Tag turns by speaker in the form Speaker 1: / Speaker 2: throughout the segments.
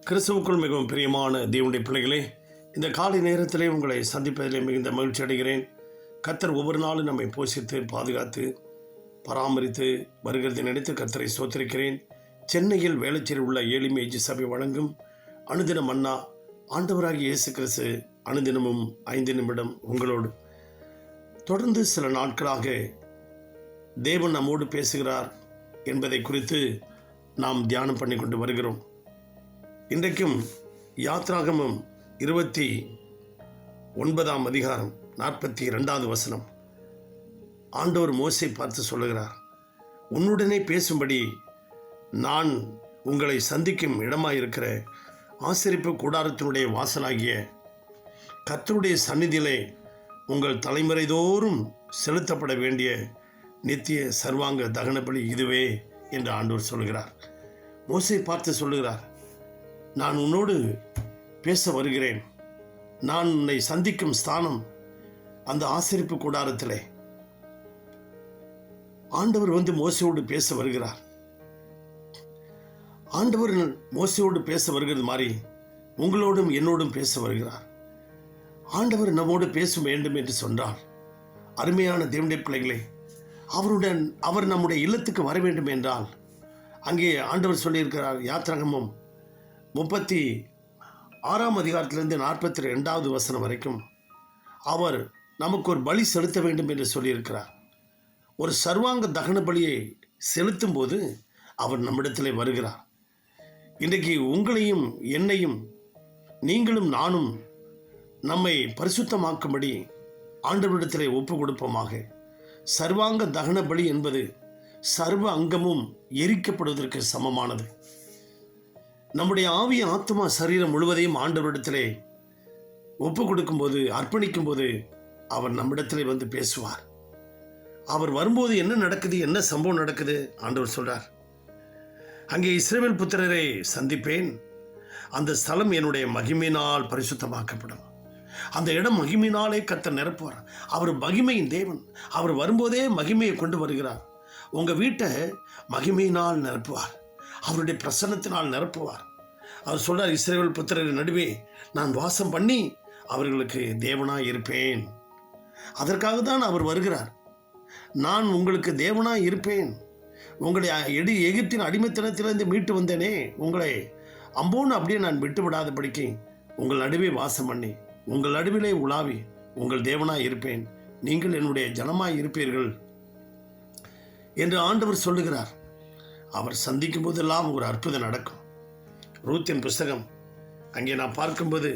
Speaker 1: கிறிஸ்துவுக்குள் மிகவும் பிரியமான தேவனுடைய பிள்ளைகளே, இந்த காலை நேரத்திலே உங்களை சந்திப்பதிலே மிகுந்த மகிழ்ச்சி அடைகிறேன். கர்த்தர் ஒவ்வொரு நாளும் நம்மை போஷித்து பாதுகாத்து பராமரித்து வருகிறதை நினைத்து கர்த்தரை ஸ்தோத்திரிக்கிறேன். சென்னையில் வேளச்சேரியில் உள்ள ஏலிமை சபை வழங்கும் அனுதின மன்னா, ஆண்டவராகிய இயேசு கிறிஸ்து அனுதினமும் 5 நிமிடம் உங்களோடு. தொடர்ந்து சில நாட்களாக தேவன் நம்மோடு பேசுகிறார் என்பதை குறித்து நாம் தியானம் பண்ணி கொண்டு வருகிறோம். இன்றைக்கும் யாத்ராகமம் 29ஆம் அதிகாரம் 42வது வசனம். ஆண்டவர் மோசே பார்த்து சொல்லுகிறார், உன்னுடனே பேசும்படி நான் உங்களை சந்திக்கும் இடமாயிருக்கிற ஆசரிப்பு கூடாரத்தினுடைய வாசலாகிய கர்த்தருடைய சந்நிதியிலே உங்கள் தலைமுறை தோறும் செலுத்தப்பட வேண்டிய நித்திய சர்வாங்க தகன பலி இதுவே என்று ஆண்டவர் சொல்கிறார். மோசே பார்த்து சொல்லுகிறார், நான் உன்னோடு பேச வருகிறேன். நான் உன்னை சந்திக்கும் ஸ்தானம் அந்த ஆசரிப்பு கூடாரத்திலே. ஆண்டவர் மோசையோடு பேச வருகிறார். ஆண்டவர் மோசையோடு பேச வருகிறது மாதிரி உங்களோடும் என்னோடும் பேச வருகிறார். ஆண்டவர் நம்மோடு பேச வேண்டும் என்று சொன்னார். அருமையான தேவனுடைய பிள்ளைகளே, அவர் நம்முடைய இல்லத்துக்கு வர வேண்டும் என்றால் அங்கே ஆண்டவர் சொல்லியிருக்கிறார். யாத்ராகமம் 36ஆம் அதிகாரத்திலிருந்து 42வது வசனம் வரைக்கும் அவர் நமக்கு ஒரு பலி செலுத்த வேண்டும் என்று சொல்லியிருக்கிறார். ஒரு சர்வாங்க தகன பலியை செலுத்தும் போது அவர் நம்மிடத்திலே வருகிறார். இன்றைக்கு உங்களையும் என்னையும் நீங்களும் நானும் நம்மை பரிசுத்தமாக்கும்படி ஆண்டவரிடத்திலே ஒப்பு கொடுப்போமாக. சர்வாங்க தகன பலி என்பது சர்வ அங்கமும் எரிக்கப்படுவதற்கு சமமானது. நம்முடைய ஆவி ஆத்மா சரீரம் முழுவதையும் ஆண்டவரிடத்திலே ஒப்பு கொடுக்கும்போது, அர்ப்பணிக்கும்போது அவர் நம்மிடத்திலே பேசுவார். அவர் வரும்போது என்ன நடக்குது, என்ன சம்பவம் நடக்குது? ஆண்டவர் சொல்றார், அங்கே இஸ்ரவேல் புத்திரரை சந்திப்பேன். அந்த ஸ்தலம் என்னுடைய மகிமையினால் பரிசுத்தமாக்கப்படும். அந்த இடம் மகிமையினாலே கர்த்தர் நிரப்புவார். அவர் மகிமையின் தேவன். அவர் வரும்போதே மகிமையை கொண்டு வருகிறார். உங்கள் வீட்டை மகிமையினால் நிரப்புவார். அவருடைய பிரசன்னத்தினால் நிரப்புவார். அவர் சொல்றார், இஸ்ரவேல் புத்திரரின் நடுவே நான் வாசம் பண்ணி அவர்களுக்கு தேவனாய் இருப்பேன். அதற்காக தான் அவர் வருகிறார். நான் உங்களுக்கு தேவனாய் இருப்பேன். உங்களை எகிப்தின் அடிமைத்தனத்திலிருந்து மீட்டு வந்தேனே, உங்களை அம்போன்னு அப்படியே நான் விட்டு விடாதபடிக்கு உங்கள் நடுவே வாசம் பண்ணி உங்கள் நடுவிலே உலாவி உங்கள் தேவனாய் இருப்பேன். நீங்கள் என்னுடைய ஜனமாய் இருப்பீர்கள் என்று ஆண்டவர் சொல்லுகிறார். அவர் சந்திக்கும் போதெல்லாம் ஒரு அற்புதம் நடக்கும். ரூத்தின் புஸ்தகம் அங்கே நான் பார்க்கும்போது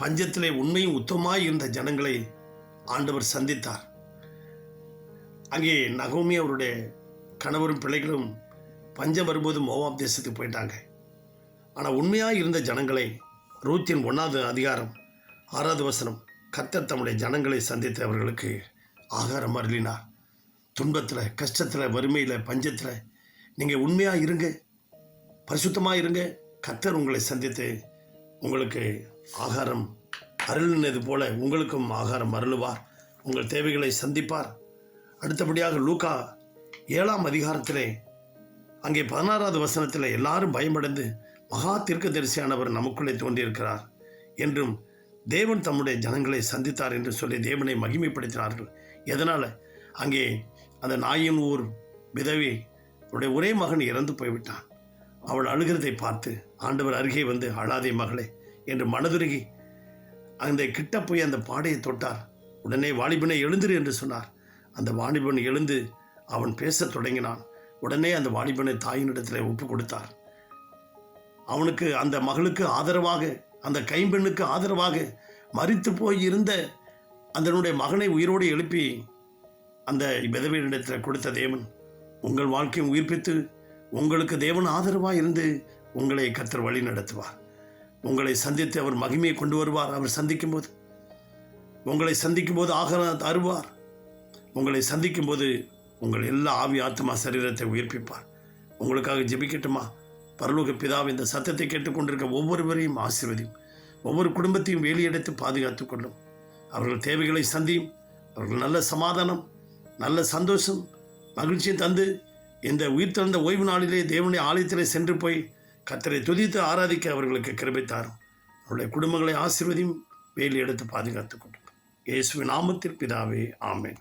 Speaker 1: பஞ்சத்திலே உண்மையும் உத்தமாய் இருந்த ஜனங்களை ஆண்டவர் சந்தித்தார். அங்கே நகோமி அவருடைய கணவரும் பிள்ளைகளும் பஞ்சம் வரும்போது மோவாப் தேசத்துக்கு போயிட்டாங்க. ஆனால் உண்மையாக இருந்த ஜனங்களை ரூத்தின் 1வது அதிகாரம் 6வது வசனம், கர்த்தர் தம்முடைய ஜனங்களை சந்தித்து அவர்களுக்கு ஆகாரம் அருளினார். துன்பத்தில், கஷ்டத்தில், வறுமையில், பஞ்சத்தில் நீங்கள் உண்மையாக இருங்க, பரிசுத்தமாக இருங்க. கர்த்தர் உங்களை சந்தித்து உங்களுக்கு ஆகாரம் அருளினது போல உங்களுக்கும் ஆகாரம் அருளுவார். உங்கள் தேவைகளை சந்திப்பார். அடுத்தபடியாக லூக்கா 7ஆம் அதிகாரத்திலே அங்கே 16வது வசனத்தில் எல்லாரும் பயமடைந்து மகா தீர்க்கதரிசியானவர் நமக்குள்ளே தோன்றியிருக்கிறார் என்றும் தேவன் தம்முடைய ஜனங்களை சந்தித்தார் என்று சொல்லி தேவனை மகிமைப்படுத்தினார்கள். எதனால்? அங்கே அந்த நாயின் ஊர் விதவை அவருடைய ஒரே மகன் இறந்து போய்விட்டான். அவள் அழுகிறதை பார்த்து ஆண்டவர் அருகே அழாதே மகளே என்று மனதுருகி அந்த கிட்ட போய் அந்த பாடையை தொட்டார். உடனே வாலிபனை எழுந்திரு என்று சொன்னார். அந்த வாலிபன் எழுந்து அவன் பேசத் தொடங்கினான். உடனே அந்த வாலிபனை தாயினிடத்தில் ஒப்பு கொடுத்தார். அவனுக்கு, அந்த மகளுக்கு ஆதரவாக, அந்த கைம்பெண்ணுக்கு ஆதரவாக மரித்து போய் இருந்த அதனுடைய மகனை உயிரோடு எழுப்பி அந்த விதவையிடத்தில் கொடுத்த தேவன் உங்கள் வாழ்க்கையை உயிர்ப்பித்து உங்களுக்கு தேவன் ஆதரவாக இருந்து உங்களை கர்த்தர் வழி நடத்துவார். உங்களை சந்தித்து அவர் மகிமையை கொண்டு வருவார். அவர் உங்களை சந்திக்கும் போது ஆகாரம் தருவார். உங்களை சந்திக்கும் போது உங்கள் எல்லா ஆவி ஆத்மா சரீரத்தை உயிர்ப்பிப்பார். உங்களுக்காக ஜெபிக்கட்டுமா? பரலோக பிதாவை, இந்த சத்தத்தை கேட்டுக்கொண்டிருக்க ஒவ்வொருவரையும் ஆசீர்வதியும், ஒவ்வொரு குடும்பத்தையும் வேலியடைத்து பாதுகாத்துக் கொள்ளும். அவர்கள் தேவைகளை சந்தியும். அவர்கள் நல்ல சமாதானம், நல்ல சந்தோஷம், மகிழ்ச்சியை தந்து இந்த உயிர்த்தெழுந்த ஓய்வு நாளிலே தேவனுடைய ஆலயத்திலே சென்று போய் கர்த்தரை துதித்து ஆராதிக்க அவர்களுக்கு கிருபை தாரும். அவருடைய குடும்பங்களை ஆசீர்வதியும், வேலி எடுத்து பாதுகாத்துக் கொள்ளும். இயேசுவின் நாமத்தில் பிதாவே, ஆமென்.